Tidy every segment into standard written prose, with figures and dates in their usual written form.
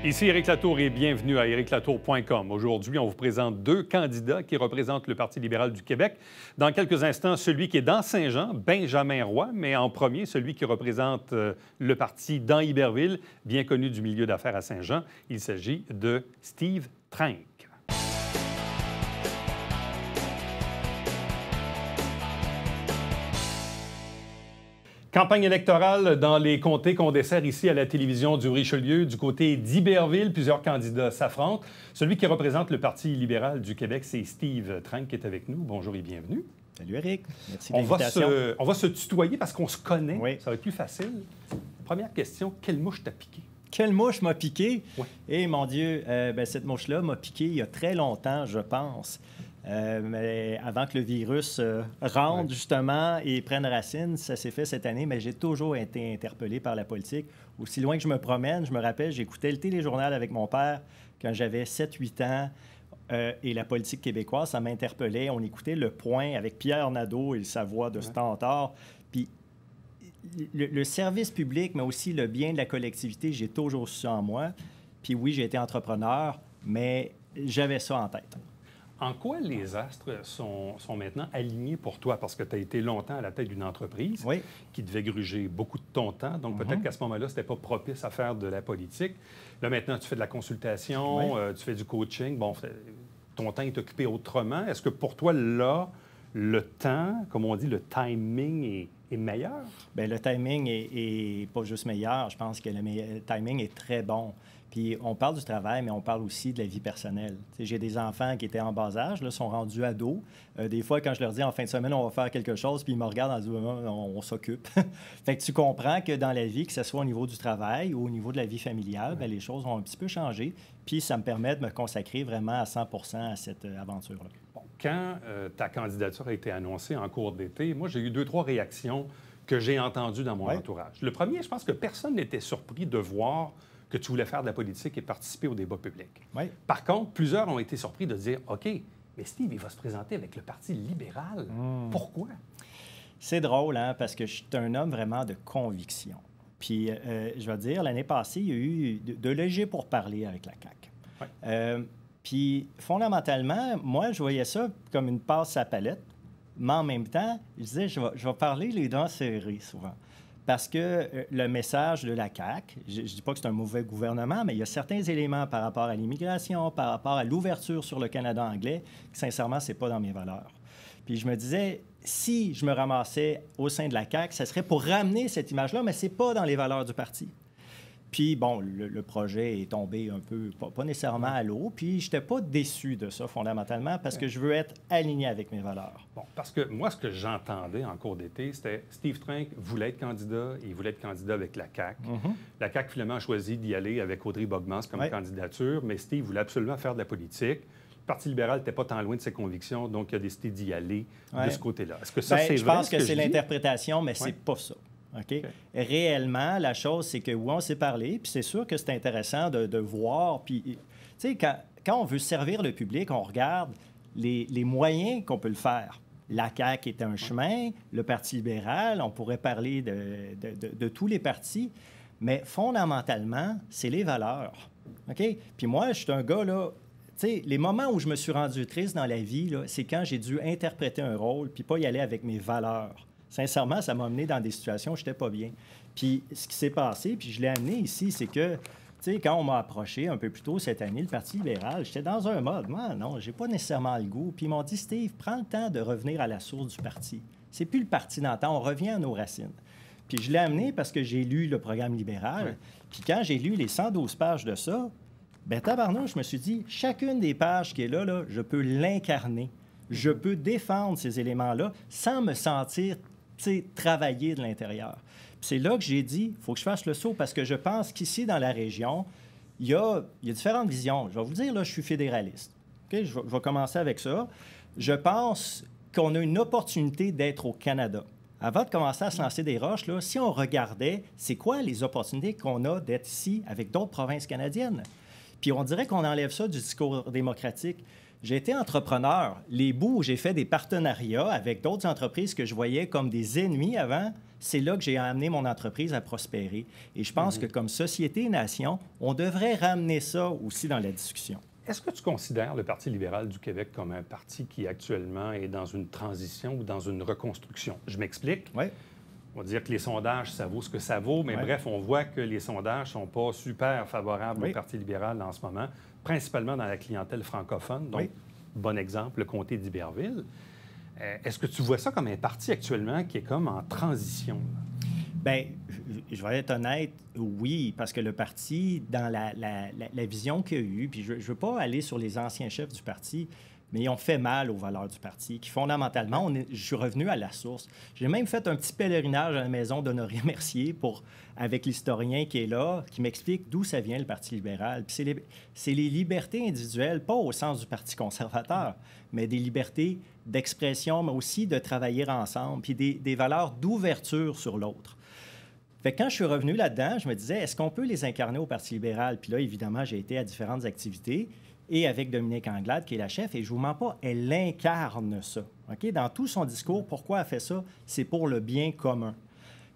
Ici Éric Latour et bienvenue à ériclatour.com. Aujourd'hui, on vous présente deux candidats qui représentent le Parti libéral du Québec. Dans quelques instants, celui qui est dans Saint-Jean, Benjamin Roy, mais en premier, celui qui représente le parti dans Iberville, bien connu du milieu d'affaires à Saint-Jean. Il s'agit de Steve Trenck. Campagne électorale dans les comtés qu'on dessert ici à la télévision du Richelieu. Du côté d'Iberville, plusieurs candidats s'affrontent. Celui qui représente le Parti libéral du Québec, c'est Steve Trenck qui est avec nous. Bonjour et bienvenue. Salut Éric, merci de l'invitation. On va se tutoyer parce qu'on se connaît. Oui. Ça va être plus facile. Première question, quelle mouche t'a piqué? Quelle mouche m'a piqué? Oui. Eh mon Dieu, cette mouche-là m'a piqué il y a très longtemps, je pense. Mais avant que le virus rentre justement et prenne racine, ça s'est fait cette année, mais j'ai toujours été interpellé par la politique. Aussi loin que je me promène, je me rappelle, j'écoutais le téléjournal avec mon père quand j'avais 7-8 ans. Et la politique québécoise, ça m'interpellait. On écoutait Le Point avec Pierre Nadeau et sa voix de Stentor. Puis le service public, mais aussi le bien de la collectivité, j'ai toujours su ça en moi. Puis oui, j'ai été entrepreneur, mais j'avais ça en tête. En quoi les astres sont maintenant alignés pour toi? Parce que tu as été longtemps à la tête d'une entreprise qui devait gruger beaucoup de ton temps. Donc, peut-être qu'à ce moment-là, ce n'était pas propice à faire de la politique. Là, maintenant, tu fais de la consultation, tu fais du coaching. Bon, ton temps est occupé autrement. Est-ce que pour toi, là, le temps, comme on dit, le timing est meilleur? Bien, le timing est pas juste meilleur. Je pense que le timing est très bon. Puis on parle du travail, mais on parle aussi de la vie personnelle. J'ai des enfants qui étaient en bas âge, là, sont rendus ados. Des fois, quand je leur dis en fin de semaine, on va faire quelque chose, puis ils me regardent en disant on s'occupe. Fait que tu comprends que dans la vie, que ce soit au niveau du travail ou au niveau de la vie familiale, bien, les choses ont un petit peu changé. Puis ça me permet de me consacrer vraiment à 100 à cette aventure-là. Bon, quand ta candidature a été annoncée en cours d'été, moi, j'ai eu 2-3 réactions que j'ai entendues dans mon entourage. Le premier, je pense que personne n'était surpris de voir que tu voulais faire de la politique et participer au débat public. Oui. Par contre, plusieurs ont été surpris de dire, OK, mais Steve, il va se présenter avec le Parti libéral. Pourquoi? C'est drôle, hein, parce que je suis un homme vraiment de conviction. Puis, je vais dire, l'année passée, il y a eu de légers pourparlers avec la CAQ. Oui. Puis, fondamentalement, moi, je voyais ça comme une passe à palette, mais en même temps, je disais, je vais parler les dents serrées souvent. Parce que le message de la CAQ, je ne dis pas que c'est un mauvais gouvernement, mais il y a certains éléments par rapport à l'immigration, par rapport à l'ouverture sur le Canada anglais, que sincèrement, ce n'est pas dans mes valeurs. Puis je me disais, si je me ramassais au sein de la CAQ, ça serait pour ramener cette image-là, mais ce n'est pas dans les valeurs du parti. Puis, bon, le projet est tombé un peu, pas nécessairement à l'eau, puis je n'étais pas déçu de ça, fondamentalement, parce que je veux être aligné avec mes valeurs. Bon, parce que moi, ce que j'entendais en cours d'été, c'était Steve Trenck voulait être candidat, il voulait être candidat avec la CAQ. La CAQ, finalement, a choisi d'y aller avec Audrey Bogmans comme candidature, mais Steve voulait absolument faire de la politique. Le Parti libéral n'était pas tant loin de ses convictions, donc il a décidé d'y aller de ce côté-là. Est-ce que ça, c'est vrai? Je pense que c'est l'interprétation, mais c'est pas ça. OK? Réellement, la chose, c'est que oui, on s'est parlé, puis c'est sûr que c'est intéressant de voir. Puis, tu sais, quand on veut servir le public, on regarde les moyens qu'on peut le faire. La CAQ est un chemin, le Parti libéral, on pourrait parler de tous les partis, mais fondamentalement, c'est les valeurs. OK? Puis moi, je suis un gars, là, tu sais, les moments où je me suis rendu triste dans la vie, là, c'est quand j'ai dû interpréter un rôle puis pas y aller avec mes valeurs. Sincèrement, ça m'a amené dans des situations où je n'étais pas bien. Puis ce qui s'est passé, puis je l'ai amené ici, c'est que, tu sais, quand on m'a approché un peu plus tôt cette année, le Parti libéral, j'étais dans un mode, moi, non, j'ai pas nécessairement le goût. Puis ils m'ont dit, Steve, prends le temps de revenir à la source du parti. C'est plus le parti d'antan, on revient à nos racines. Puis je l'ai amené parce que j'ai lu le programme libéral. Puis quand j'ai lu les 112 pages de ça, bien, tabarnouche, je me suis dit, chacune des pages qui est là, je peux l'incarner. Je peux défendre ces éléments-là sans me sentir travailler de l'intérieur. C'est là que j'ai dit, il faut que je fasse le saut parce que je pense qu'ici, dans la région, il y a différentes visions. Je vais vous dire, là, je suis fédéraliste. Okay? Je vais commencer avec ça. Je pense qu'on a une opportunité d'être au Canada. Avant de commencer à se lancer des roches, là, si on regardait, c'est quoi les opportunités qu'on a d'être ici avec d'autres provinces canadiennes? Puis on dirait qu'on enlève ça du discours démocratique. J'ai été entrepreneur. Les bouts où j'ai fait des partenariats avec d'autres entreprises que je voyais comme des ennemis avant, c'est là que j'ai amené mon entreprise à prospérer. Et je pense que comme société et nation, on devrait ramener ça aussi dans la discussion. Est-ce que tu considères le Parti libéral du Québec comme un parti qui actuellement est dans une transition ou dans une reconstruction? Je m'explique. Oui. On va dire que les sondages, ça vaut ce que ça vaut, mais bref, on voit que les sondages ne sont pas super favorables au Parti libéral en ce moment, principalement dans la clientèle francophone. Donc, bon exemple, le comté d'Iberville. Est-ce que tu vois ça comme un parti actuellement qui est comme en transition? Bien, je vais être honnête, oui, parce que le parti, dans la vision qu'il y a eu, puis je ne veux pas aller sur les anciens chefs du parti, mais ils ont fait mal aux valeurs du parti, qui fondamentalement, je suis revenu à la source. J'ai même fait un petit pèlerinage à la maison d'Honoré Mercier avec l'historien qui est là, qui m'explique d'où ça vient le Parti libéral. Puis c'est les libertés individuelles, pas au sens du Parti conservateur, mais des libertés d'expression, mais aussi de travailler ensemble, puis des valeurs d'ouverture sur l'autre. Fait que quand je suis revenu là-dedans, je me disais, est-ce qu'on peut les incarner au Parti libéral? Puis là, évidemment, j'ai été à différentes activités et avec Dominique Anglade, qui est la chef, et je ne vous mens pas, elle incarne ça. OK? Dans tout son discours, pourquoi elle fait ça? C'est pour le bien commun.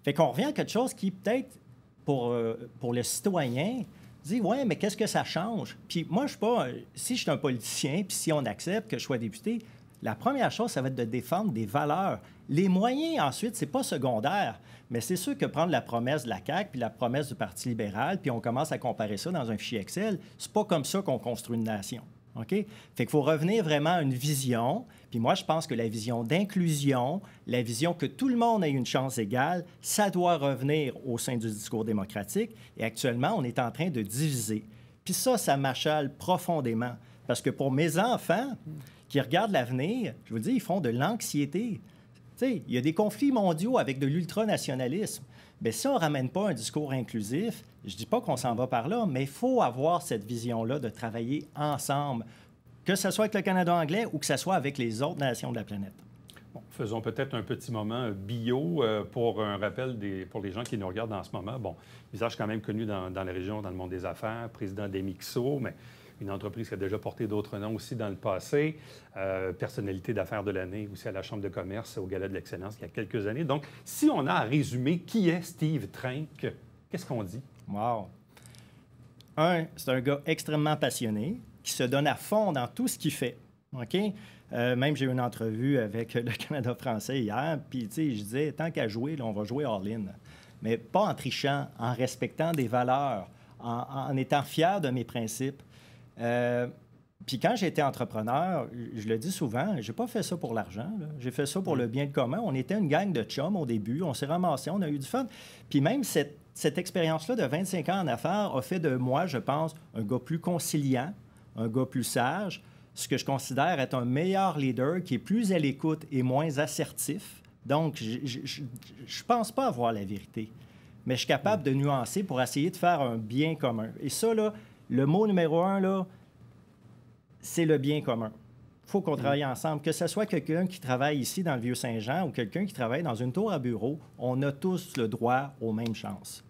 Fait qu'on revient à quelque chose qui, peut-être, pour le citoyen, dit, ouais, mais qu'est-ce que ça change? Puis moi, je suis pas... Si je suis un politicien, puis si on accepte que je sois député, la première chose, ça va être de défendre des valeurs. Les moyens, ensuite, c'est pas secondaire. Mais c'est sûr que prendre la promesse de la CAQ puis la promesse du Parti libéral, puis on commence à comparer ça dans un fichier Excel, c'est pas comme ça qu'on construit une nation. OK? Fait qu'il faut revenir vraiment à une vision. Puis moi, je pense que la vision d'inclusion, la vision que tout le monde ait une chance égale, ça doit revenir au sein du discours démocratique. Et actuellement, on est en train de diviser. Puis ça m'achale profondément. Parce que pour mes enfants qui regardent l'avenir, je vous dis, ils font de l'anxiété. Il y a des conflits mondiaux avec de l'ultranationalisme. Bien, si on ne ramène pas un discours inclusif, je ne dis pas qu'on s'en va par là, mais il faut avoir cette vision-là de travailler ensemble, que ce soit avec le Canada anglais ou que ce soit avec les autres nations de la planète. Bon, faisons peut-être un petit moment bio pour un rappel pour les gens qui nous regardent en ce moment. Bon, visage quand même connu dans la région, dans le monde des affaires, président d'Emixo, mais une entreprise qui a déjà porté d'autres noms aussi dans le passé, personnalité d'affaires de l'année aussi à la Chambre de commerce, au Gala de l'Excellence il y a quelques années. Donc, si on a à résumer qui est Steve Trenck, qu'est-ce qu'on dit? Wow! C'est un gars extrêmement passionné, qui se donne à fond dans tout ce qu'il fait. OK? Même j'ai eu une entrevue avec le Canada français hier, puis tu sais, je disais, tant qu'à jouer, là, on va jouer all-in. Mais pas en trichant, en respectant des valeurs, en étant fier de mes principes. Puis quand j'ai été entrepreneur, je le dis souvent, j'ai pas fait ça pour l'argent. J'ai fait ça pour le bien commun. On était une gang de chums au début. On s'est ramassés, on a eu du fun. Puis même cette expérience-là de 25 ans en affaires a fait de moi, je pense, un gars plus conciliant, un gars plus sage, ce que je considère être un meilleur leader qui est plus à l'écoute et moins assertif. Donc, je pense pas avoir la vérité, mais je suis capable de nuancer pour essayer de faire un bien commun. Et ça, là, le mot numéro 1, là, c'est le bien commun. Il faut qu'on travaille ensemble. Que ce soit quelqu'un qui travaille ici dans le Vieux-Saint-Jean ou quelqu'un qui travaille dans une tour à bureau, on a tous le droit aux mêmes chances.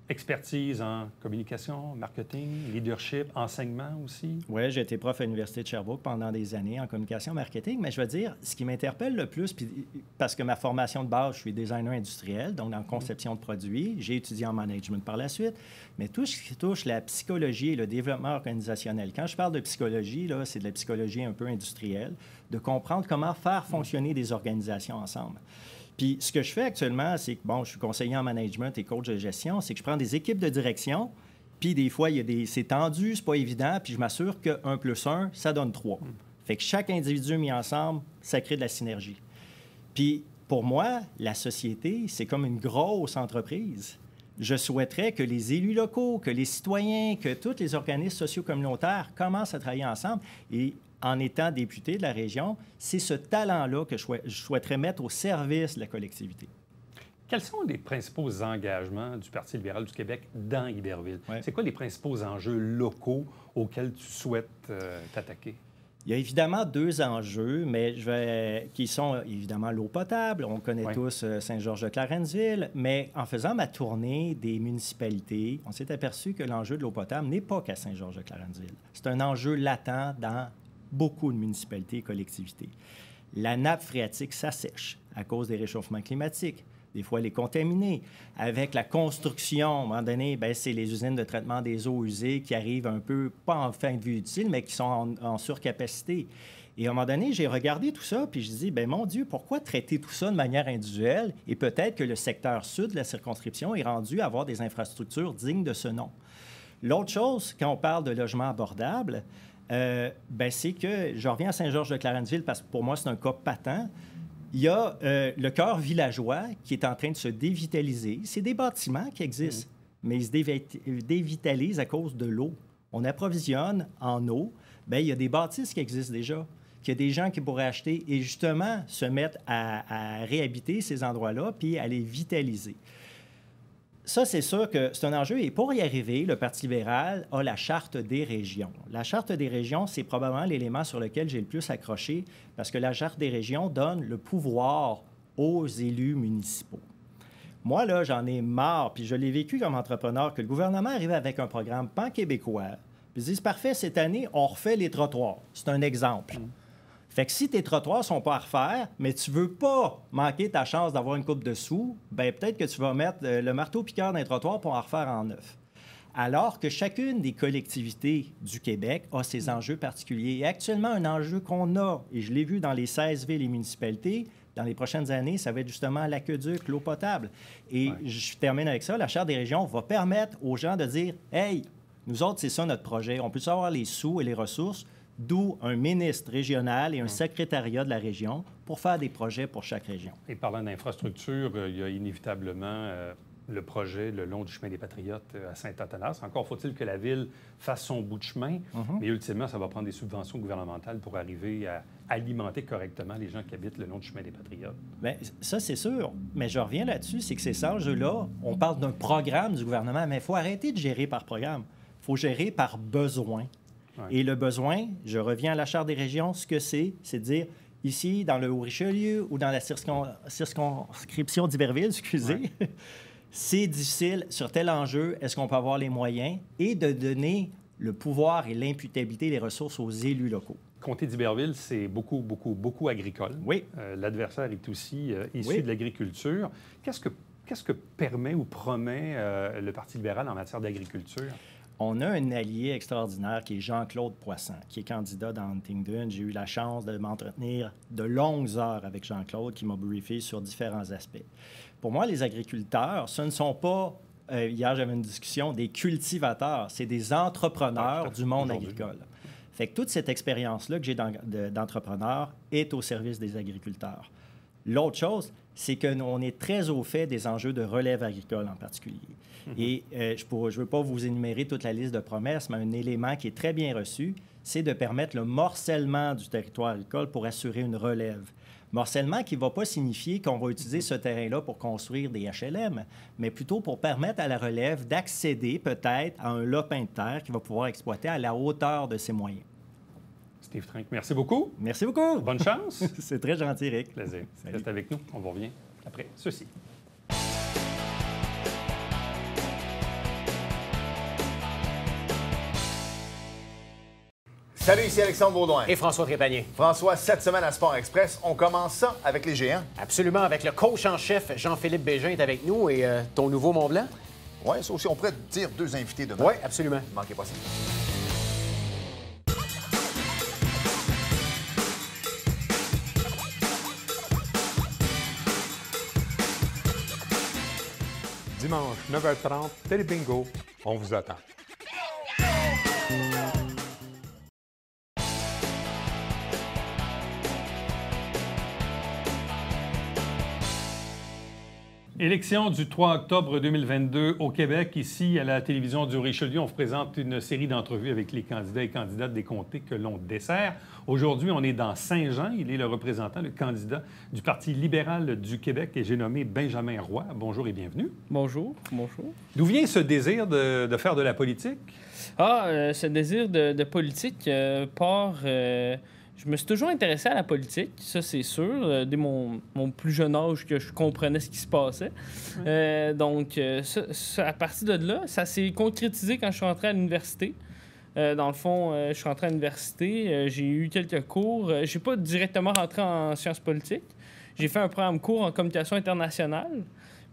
Expertise en communication, marketing, leadership, enseignement aussi? Oui, j'ai été prof à l'Université de Sherbrooke pendant des années en communication, marketing, mais je veux dire, ce qui m'interpelle le plus, parce que ma formation de base, je suis designer industriel, donc en conception de produits, j'ai étudié en management par la suite, mais tout ce qui touche la psychologie et le développement organisationnel. Quand je parle de psychologie, là, c'est de la psychologie un peu industrielle, de comprendre comment faire fonctionner des organisations ensemble. Puis ce que je fais actuellement, c'est que, bon, je suis conseiller en management et coach de gestion, c'est que je prends des équipes de direction, puis des fois, c'est tendu, c'est pas évident, puis je m'assure que 1 + 1, ça donne 3. Fait que chaque individu mis ensemble, ça crée de la synergie. Puis pour moi, la société, c'est comme une grosse entreprise. Je souhaiterais que les élus locaux, que les citoyens, que tous les organismes socio-communautaires commencent à travailler ensemble. Et en étant député de la région, c'est ce talent-là que je souhaiterais mettre au service de la collectivité. Quels sont les principaux engagements du Parti libéral du Québec dans Iberville? Ouais. C'est quoi les principaux enjeux locaux auxquels tu souhaites t'attaquer? Il y a évidemment 2 enjeux, mais qui sont évidemment l'eau potable. On connaît tous Saint-Georges-de-Clarenceville, mais en faisant ma tournée des municipalités, on s'est aperçu que l'enjeu de l'eau potable n'est pas qu'à Saint-Georges-de-Clarenceville. C'est un enjeu latent dans beaucoup de municipalités et collectivités. La nappe phréatique s'assèche à cause des réchauffements climatiques. des fois elle est contaminée. Avec la construction, à un moment donné, c'est les usines de traitement des eaux usées qui arrivent un peu, pas en fin de vie utile, mais qui sont en surcapacité. Et à un moment donné, j'ai regardé tout ça, puis je dis, mon Dieu, pourquoi traiter tout ça de manière individuelle? Et peut-être que le secteur sud de la circonscription est rendu à avoir des infrastructures dignes de ce nom. L'autre chose, quand on parle de logement abordable, c'est que, je reviens à Saint-Georges-de-Clarenceville, parce que pour moi, c'est un cas patent. Il y a le cœur villageois qui est en train de se dévitaliser. C'est des bâtiments qui existent, mais ils se dévitalisent à cause de l'eau. On approvisionne en eau. Il y a des bâtisses qui existent déjà, qu'il y a des gens qui pourraient acheter et justement se mettre à réhabiter ces endroits-là puis à les vitaliser. Ça, c'est sûr que c'est un enjeu. Et pour y arriver, le Parti libéral a la Charte des régions. La Charte des régions, c'est probablement l'élément sur lequel j'ai le plus accroché parce que la Charte des régions donne le pouvoir aux élus municipaux. Moi, là, j'en ai marre, puis je l'ai vécu comme entrepreneur, que le gouvernement arrive avec un programme pan-québécois. Puis ils disent, parfait, cette année, on refait les trottoirs. C'est un exemple. Fait que si tes trottoirs ne sont pas à refaire, mais tu ne veux pas manquer ta chance d'avoir une coupe de sous, peut-être que tu vas mettre le marteau-piqueur d'un trottoir pour en refaire en neuf. Alors que chacune des collectivités du Québec a ses enjeux particuliers. Et actuellement, un enjeu qu'on a, et je l'ai vu dans les 16 villes et municipalités, dans les prochaines années, ça va être justement l'aqueduc, l'eau potable. Et je termine avec ça. La Charte des régions va permettre aux gens de dire, « Hey, nous autres, c'est ça notre projet. On peut avoir les sous et les ressources, d'où un ministre régional et un secrétariat de la région pour faire des projets pour chaque région. » Et parlant d'infrastructure, il y a inévitablement le projet le long du chemin des Patriotes à Saint-Athanas. Encore faut-il que la Ville fasse son bout de chemin, mais ultimement, ça va prendre des subventions gouvernementales pour arriver à alimenter correctement les gens qui habitent le long du chemin des Patriotes. Bien, ça, c'est sûr. Mais je reviens là-dessus, c'est que ces enjeux-là, on parle d'un programme du gouvernement, mais il faut arrêter de gérer par programme. Il faut gérer par besoin. Ouais. Et le besoin, je reviens à la Charte des régions, ce que c'est de dire, ici, dans le Haut-Richelieu ou dans la circonscription d'Iberville, excusez, c'est difficile sur tel enjeu, est-ce qu'on peut avoir les moyens et de donner le pouvoir et l'imputabilité des ressources aux élus locaux. Comté d'Iberville, c'est beaucoup agricole. Oui. L'adversaire est aussi issu de l'agriculture. Qu'est-ce que permet ou promet le Parti libéral en matière d'agriculture? On a un allié extraordinaire qui est Jean-Claude Poisson, qui est candidat dans Huntingdon. J'ai eu la chance de m'entretenir de longues heures avec Jean-Claude, qui m'a briefé sur différents aspects. Pour moi, les agriculteurs, ce ne sont pas, hier j'avais une discussion, des cultivateurs, c'est des entrepreneurs du monde agricole. Fait que toute cette expérience-là que j'ai d'entrepreneur est au service des agriculteurs. L'autre chose, c'est qu'on est très au fait des enjeux de relève agricole en particulier. Et je ne veux pas vous énumérer toute la liste de promesses, mais un élément qui est très bien reçu, c'est de permettre le morcellement du territoire agricole pour assurer une relève. Morcellement qui ne va pas signifier qu'on va utiliser ce terrain-là pour construire des HLM, mais plutôt pour permettre à la relève d'accéder peut-être à un lopin de terre qui va pouvoir exploiter à la hauteur de ses moyens. Steve Trink, merci beaucoup. Merci beaucoup. Bonne chance. C'est très gentil, Rick. Plaisir. Reste avec nous. On vous revient après ceci. Salut, ici Alexandre Baudouin. Et François Trépanier. François, cette semaine à Sport Express, on commence ça avec les géants. Absolument, avec le coach en chef Jean-Philippe Bégin est avec nous et ton nouveau Mont-Blanc. Oui, ça aussi, on pourrait dire 2 invités demain. Oui, absolument. Ne manquez pas ça. Dimanche, 9h30, Télé Bingo, on vous attend. Élection du 3 octobre 2022 au Québec. Ici, à la télévision du Richelieu, on vous présente une série d'entrevues avec les candidats et candidates des comtés que l'on dessert. Aujourd'hui, on est dans Saint-Jean. Il est le représentant, le candidat du Parti libéral du Québec et j'ai nommé Benjamin Roy. Bonjour et bienvenue. Bonjour, bonjour. D'où vient ce désir de faire de la politique? Ce désir de politique part... Je me suis toujours intéressé à la politique, ça c'est sûr, dès mon plus jeune âge que je comprenais ce qui se passait. Donc, à partir de là, ça s'est concrétisé quand je suis rentré à l'université. Dans le fond, je suis rentré à l'université, j'ai eu quelques cours. Je n'ai pas directement rentré en sciences politiques. J'ai fait un programme cours en communication internationale.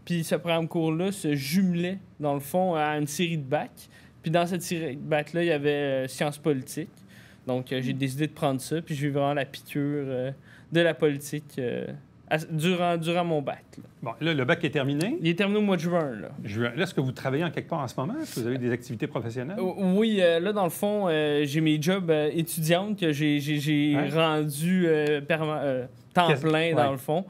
Puis ce programme court-là se jumelait, dans le fond, à une série de bacs. Puis dans cette série de bacs-là, il y avait sciences politiques. Donc, j'ai décidé de prendre ça, puis j'ai eu vraiment la piqûre de la politique durant mon bac. Là. Bon, là, le bac est terminé. Il est terminé au mois de juin. Là, est-ce que vous travaillez en quelque part en ce moment? Est-ce que vous avez des activités professionnelles? Oui, là, dans le fond, j'ai mes jobs étudiantes que j'ai rendus temps plein, dans le fond,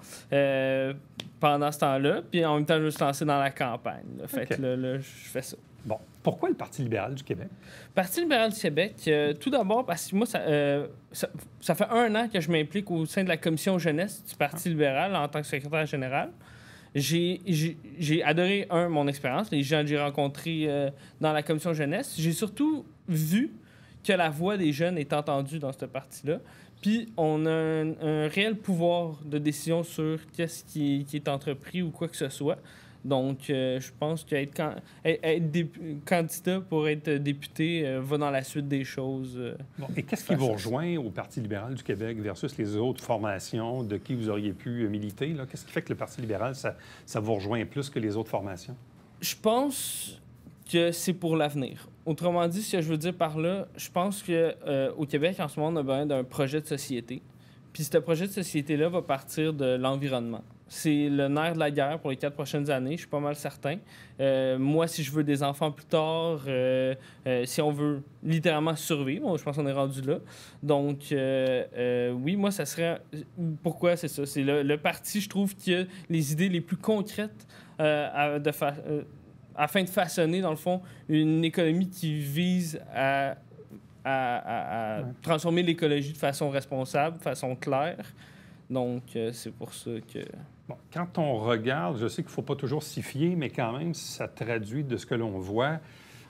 pendant ce temps-là. Puis en même temps, je me suis lancé dans la campagne. Là. Fait que là, je fais ça. Bon. Pourquoi le Parti libéral du Québec? Le Parti libéral du Québec, tout d'abord, parce que moi, ça fait 1 an que je m'implique au sein de la commission jeunesse du Parti libéral en tant que secrétaire général. J'ai adoré, mon expérience, les gens que j'ai rencontrés dans la commission jeunesse. J'ai surtout vu que la voix des jeunes est entendue dans ce parti-là. Puis on a un réel pouvoir de décision sur qu'est-ce qui est entrepris ou quoi que ce soit. Donc, je pense qu'être candidat pour être député va dans la suite des choses. Bon, et qu'est-ce qui vous rejoint au Parti libéral du Québec versus les autres formations de qui vous auriez pu militer? Là? Qu'est-ce qui fait que le Parti libéral, ça vous rejoint plus que les autres formations? Je pense que c'est pour l'avenir. Autrement dit, ce que je veux dire par là, je pense qu'au Québec, en ce moment, on a besoin d'un projet de société. Puis ce projet de société-là va partir de l'environnement. C'est le nerf de la guerre pour les 4 prochaines années, je suis pas mal certain. Moi, si je veux des enfants plus tard, si on veut littéralement survivre, je pense qu'on est rendu là. Donc, oui, moi, ça serait... Pourquoi c'est ça? C'est le parti, je trouve, qui a les idées les plus concrètes afin de façonner, dans le fond, une économie qui vise à transformer l'écologie de façon responsable, de façon claire. Donc, c'est pour ça que... Bon, quand on regarde, je sais qu'il ne faut pas toujours s'y fier, mais quand même, ça traduit de ce que l'on voit.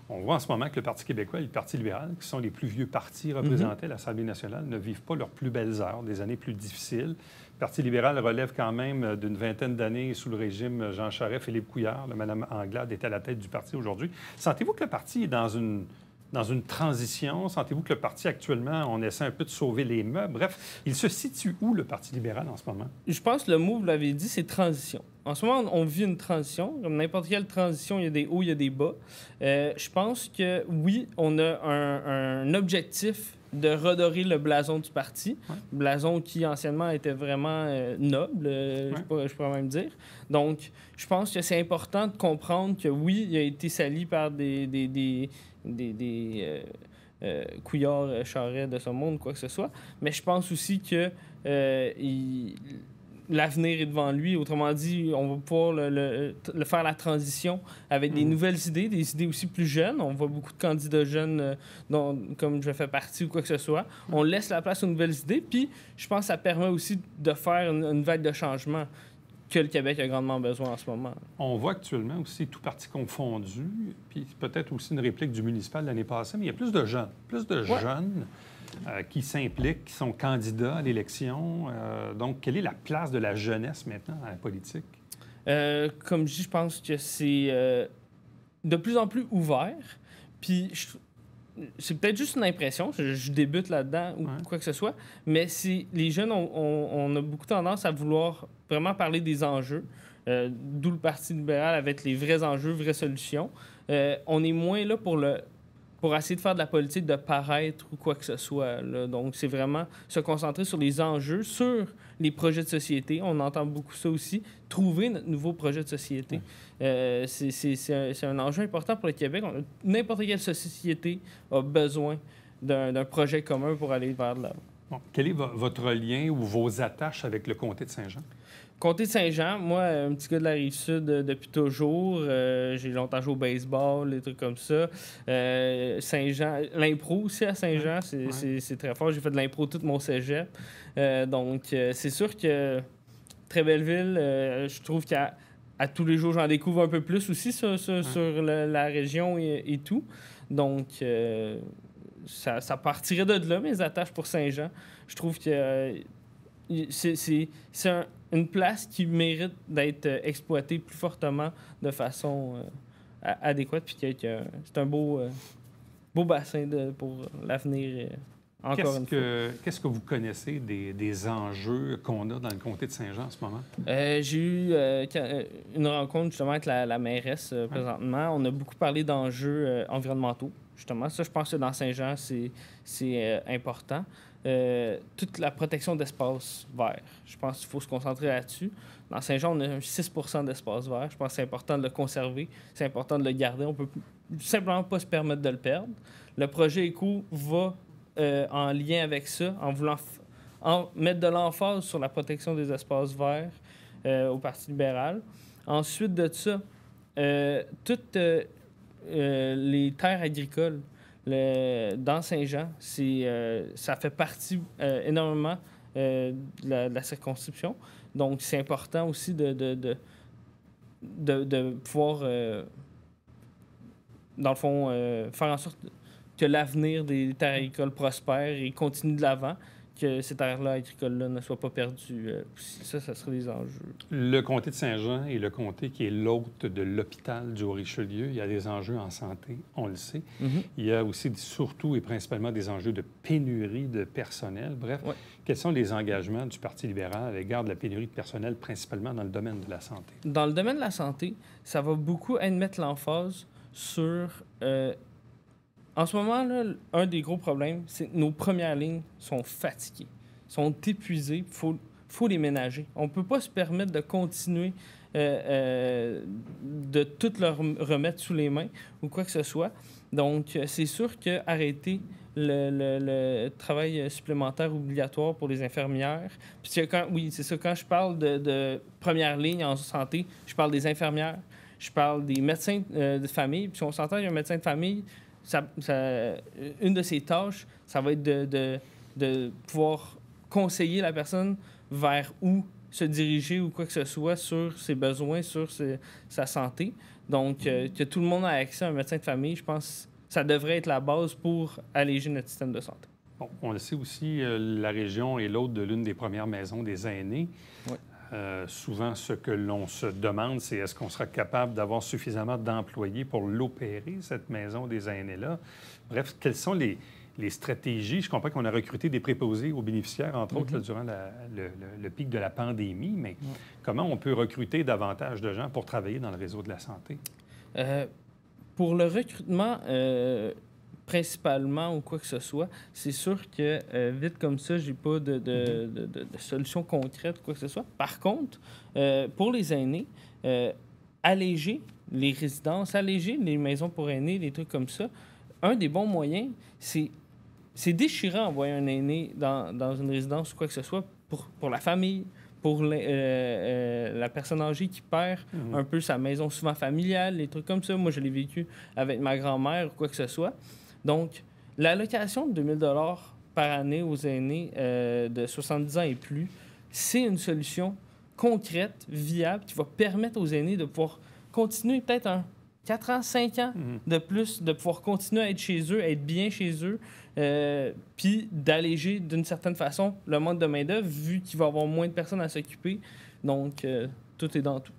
On voit en ce moment que le Parti québécois et le Parti libéral, qui sont les plus vieux partis représentés à l'Assemblée nationale, ne vivent pas leurs plus belles heures, des années plus difficiles. Le Parti libéral relève quand même d'une 20aine d'années sous le régime Jean Charest, Philippe Couillard. Mme Anglade est à la tête du parti aujourd'hui. Sentez-vous que le parti est dans une transition? Sentez-vous que le parti, actuellement, on essaie un peu de sauver les meubles? Bref, il se situe où, le Parti libéral, en ce moment? Je pense que le mot, vous l'avez dit, c'est transition. En ce moment, on vit une transition. Comme n'importe quelle transition, il y a des hauts, il y a des bas. Je pense que, oui, on a un objectif de redorer le blason du parti. Ouais. Blason qui, anciennement, était vraiment noble, je pourrais même dire. Donc, je pense que c'est important de comprendre que, oui, il a été sali par des Couillard, Charest de ce monde, quoi que ce soit. Mais je pense aussi que l'avenir est devant lui. Autrement dit, on va pouvoir faire la transition avec des nouvelles idées, des idées aussi plus jeunes. On voit beaucoup de candidats jeunes, comme je fais partie ou quoi que ce soit. On laisse la place aux nouvelles idées. Puis, je pense que ça permet aussi de faire une vague de changement que le Québec a grandement besoin en ce moment. On voit actuellement aussi, tout parti confondu, puis peut-être aussi une réplique du municipal l'année passée, mais il y a plus de jeunes. Jeunes qui s'impliquent, qui sont candidats à l'élection. Donc, quelle est la place de la jeunesse maintenant dans la politique? Comme je dis, je pense que c'est de plus en plus ouvert. Puis, c'est peut-être juste une impression, je débute là-dedans ou quoi que ce soit, mais les jeunes, on a beaucoup tendance à vouloir vraiment parler des enjeux, d'où le Parti libéral avec les vrais enjeux, vraies solutions. On est moins là pour essayer de faire de la politique de paraître ou quoi que ce soit. Là. Donc, c'est vraiment se concentrer sur les enjeux, sur les projets de société. On entend beaucoup ça aussi. Trouver notre nouveau projet de société. C'est un enjeu important pour le Québec. N'importe quelle société a besoin d'un projet commun pour aller vers l'avant. Bon. Quel est votre lien ou vos attaches avec le comté de Saint-Jean? Comté de Saint-Jean, moi, un petit gars de la Rive-Sud depuis toujours. J'ai longtemps joué au baseball, des trucs comme ça. Saint-Jean, l'impro aussi à Saint-Jean, c'est très fort. J'ai fait de l'impro tout mon cégep. Donc, c'est sûr que très belle ville. Je trouve qu'à tous les jours, j'en découvre un peu plus aussi sur la région et tout. Donc, ça partirait de là, mes attaches pour Saint-Jean. Je trouve que c'est une place qui mérite d'être exploitée plus fortement de façon adéquate. Puis c'est un beau bassin pour l'avenir Encore une fois. Qu'est-ce que vous connaissez des enjeux qu'on a dans le comté de Saint-Jean en ce moment? J'ai eu une rencontre justement avec la mairesse présentement. On a beaucoup parlé d'enjeux environnementaux, justement. Ça, je pense que dans Saint-Jean, c'est important. Toute la protection d'espaces verts. Je pense qu'il faut se concentrer là-dessus. Dans Saint-Jean, on a un 6 d'espace vert. Je pense que c'est important de le conserver. C'est important de le garder. On peut simplement pas se permettre de le perdre. Le projet Éco va en lien avec ça, en voulant mettre de l'emphase sur la protection des espaces verts au Parti libéral. Ensuite de ça, toutes les terres agricoles dans Saint-Jean, ça fait partie énormément de la circonscription. Donc, c'est important aussi de pouvoir, dans le fond, faire en sorte que l'avenir des terres agricoles prospère et continue de l'avant, que ces terres-là agricoles-là ne soient pas perdues. Ça serait des enjeux. Le comté de Saint-Jean est le comté qui est l'hôte de l'hôpital du Haut-Richelieu. Il y a des enjeux en santé, on le sait. Il y a aussi surtout et principalement des enjeux de pénurie de personnel. Bref, quels sont les engagements du Parti libéral à l'égard de la pénurie de personnel, principalement dans le domaine de la santé? Dans le domaine de la santé, ça va beaucoup mettre l'emphase sur... En ce moment, là, un des gros problèmes, c'est que nos premières lignes sont fatiguées, sont épuisées. Il faut les ménager. On ne peut pas se permettre de continuer de tout leur remettre sous les mains ou quoi que ce soit. Donc, c'est sûr qu'arrêter le travail supplémentaire obligatoire pour les infirmières. Puis c'est ça, quand je parle de première ligne en santé, je parle des infirmières, je parle des médecins de famille. Puis si on s'entend, il y a un médecin de famille, une de ses tâches, ça va être de pouvoir conseiller la personne vers où se diriger ou quoi que ce soit sur ses besoins, sur sa santé. Donc, que tout le monde a accès à un médecin de famille, je pense que ça devrait être la base pour alléger notre système de santé. Bon, on le sait aussi, la région est l'hôte de l'une des premières maisons des aînés. Oui. Souvent, ce que l'on se demande, c'est est-ce qu'on sera capable d'avoir suffisamment d'employés pour l'opérer, cette maison des aînés-là? Bref, quelles sont les stratégies? Je comprends qu'on a recruté des préposés aux bénéficiaires, entre autres, là, durant le pic de la pandémie, mais comment on peut recruter davantage de gens pour travailler dans le réseau de la santé? Pour le recrutement, principalement ou quoi que ce soit, c'est sûr que vite comme ça, j'ai pas de solution concrète ou quoi que ce soit. Par contre, pour les aînés, alléger les résidences, alléger les maisons pour aînés, des trucs comme ça, un des bons moyens, c'est déchirant envoyer un aîné dans une résidence ou quoi que ce soit pour la famille, pour la personne âgée qui perd un peu sa maison souvent familiale, les trucs comme ça. Moi, je l'ai vécu avec ma grand-mère ou quoi que ce soit. Donc, l'allocation de 2 000 $ par année aux aînés de 70 ans et plus, c'est une solution concrète, viable, qui va permettre aux aînés de pouvoir continuer peut-être 4 ans, 5 ans de plus, de pouvoir continuer à être chez eux, à être bien chez eux, puis d'alléger d'une certaine façon le manque de main-d'œuvre, vu qu'il va y avoir moins de personnes à s'occuper. Donc, tout est dans tout.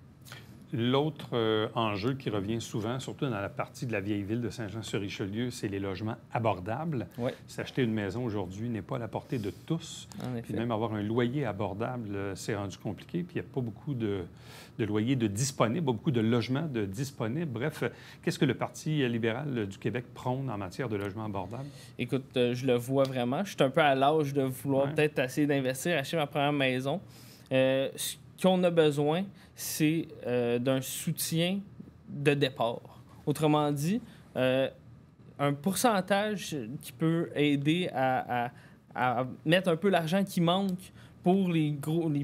L'autre enjeu qui revient souvent, surtout dans la partie de la vieille ville de Saint-Jean-sur-Richelieu, c'est les logements abordables. Ouais. S'acheter une maison aujourd'hui n'est pas à la portée de tous. Puis même avoir un loyer abordable, c'est rendu compliqué. Puis il n'y a pas beaucoup de loyers de disponibles, pas beaucoup de logements de disponibles. Bref, qu'est-ce que le Parti libéral du Québec prône en matière de logements abordables? Écoute, je le vois vraiment. Je suis un peu à l'âge de vouloir peut-être essayer d'investir, acheter ma première maison. Ce qu'on a besoin, c'est d'un soutien de départ. Autrement dit, un pourcentage qui peut aider à mettre un peu l'argent qui manque pour les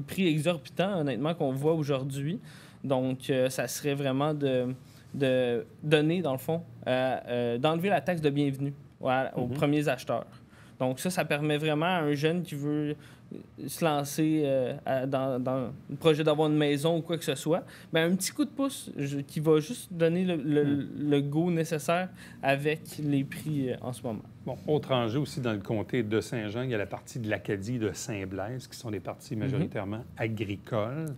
prix exorbitants, honnêtement, qu'on voit aujourd'hui. Donc, ça serait vraiment de donner, dans le fond, d'enlever la taxe de bienvenue aux premiers acheteurs. Donc, ça permet vraiment à un jeune qui veut se lancer dans le projet d'avoir une maison ou quoi que ce soit, bien, un petit coup de pouce qui va juste donner le go nécessaire avec les prix en ce moment. Bon, autre enjeu aussi dans le comté de Saint-Jean, il y a la partie de l'Acadie de Saint-Blaise, qui sont des parties majoritairement agricoles.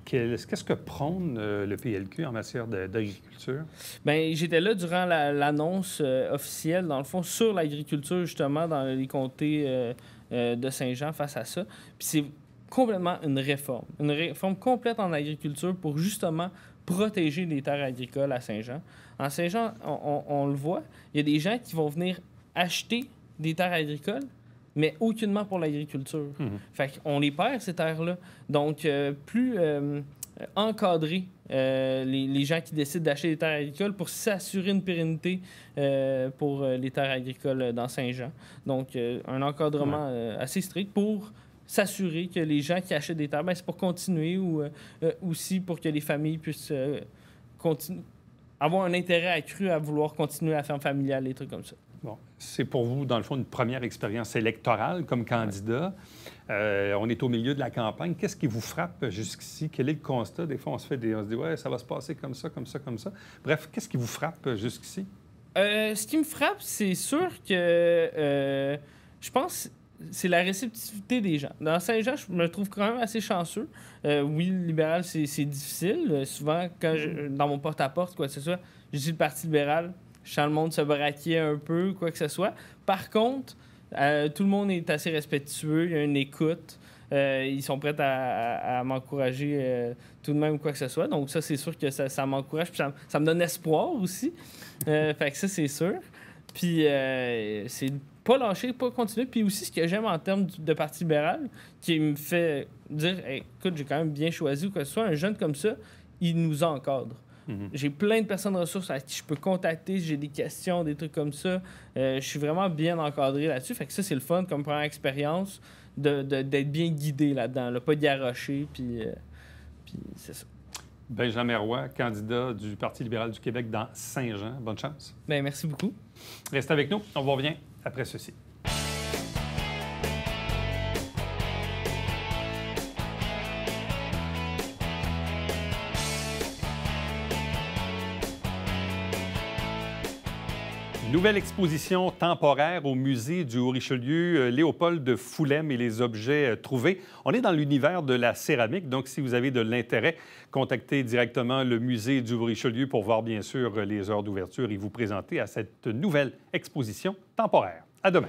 Qu'est-ce que prône le PLQ en matière d'agriculture? Bien, j'étais là durant l'annonce officielle, dans le fond, sur l'agriculture, justement, dans les comtés de Saint-Jean face à ça. Puis c'est complètement une réforme complète en agriculture pour, justement, protéger les terres agricoles à Saint-Jean. En Saint-Jean, on le voit, il y a des gens qui vont venir acheter des terres agricoles, mais aucunement pour l'agriculture. Fait qu'on les perd, ces terres-là. Donc, plus encadrer les gens qui décident d'acheter des terres agricoles pour s'assurer une pérennité pour les terres agricoles dans Saint-Jean. Donc, un encadrement assez strict pour s'assurer que les gens qui achètent des terres, c'est pour continuer ou aussi pour que les familles puissent avoir un intérêt accru à vouloir continuer la ferme familiale, des trucs comme ça. Bon, c'est pour vous, dans le fond, une première expérience électorale comme candidat. On est au milieu de la campagne. Qu'est-ce qui vous frappe jusqu'ici? Quel est le constat? Des fois, on se dit, ouais, ça va se passer comme ça, comme ça, comme ça. Bref, qu'est-ce qui vous frappe jusqu'ici? Ce qui me frappe, c'est sûr que je pense c'est la réceptivité des gens. Dans Saint-Jean, je me trouve quand même assez chanceux. Oui, le libéral, c'est difficile. Souvent, quand dans mon porte-à-porte, quoi que ce soit, je dis le Parti libéral, je sens le monde se braquer un peu, quoi que ce soit. Par contre, tout le monde est assez respectueux, il y a une écoute. Ils sont prêts à m'encourager tout de même, quoi que ce soit. Donc ça, c'est sûr que ça m'encourage. Puis ça me donne espoir aussi. Fait que ça, c'est sûr. Puis c'est pas lâcher, pas continuer. Puis aussi, ce que j'aime en termes de Parti libéral, qui me fait dire, hey, écoute, j'ai quand même bien choisi ou quoi que ce soit, un jeune comme ça, il nous encadre. J'ai plein de personnes ressources à qui je peux contacter, j'ai des questions, des trucs comme ça. Je suis vraiment bien encadré là-dessus. Fait que ça, c'est le fun comme première expérience d'être bien guidé là-dedans, là, pas d'y arrocher, puis c'est ça. Benjamin Roy, candidat du Parti libéral du Québec dans Saint-Jean. Bonne chance. Bien, merci beaucoup. Restez avec nous. On vous revient après ceci. Nouvelle exposition temporaire au musée du Haut-Richelieu, Léopold de Foulem et les objets trouvés. On est dans l'univers de la céramique, donc si vous avez de l'intérêt, contactez directement le musée du Haut-Richelieu pour voir bien sûr les heures d'ouverture et vous présenter à cette nouvelle exposition temporaire. À demain.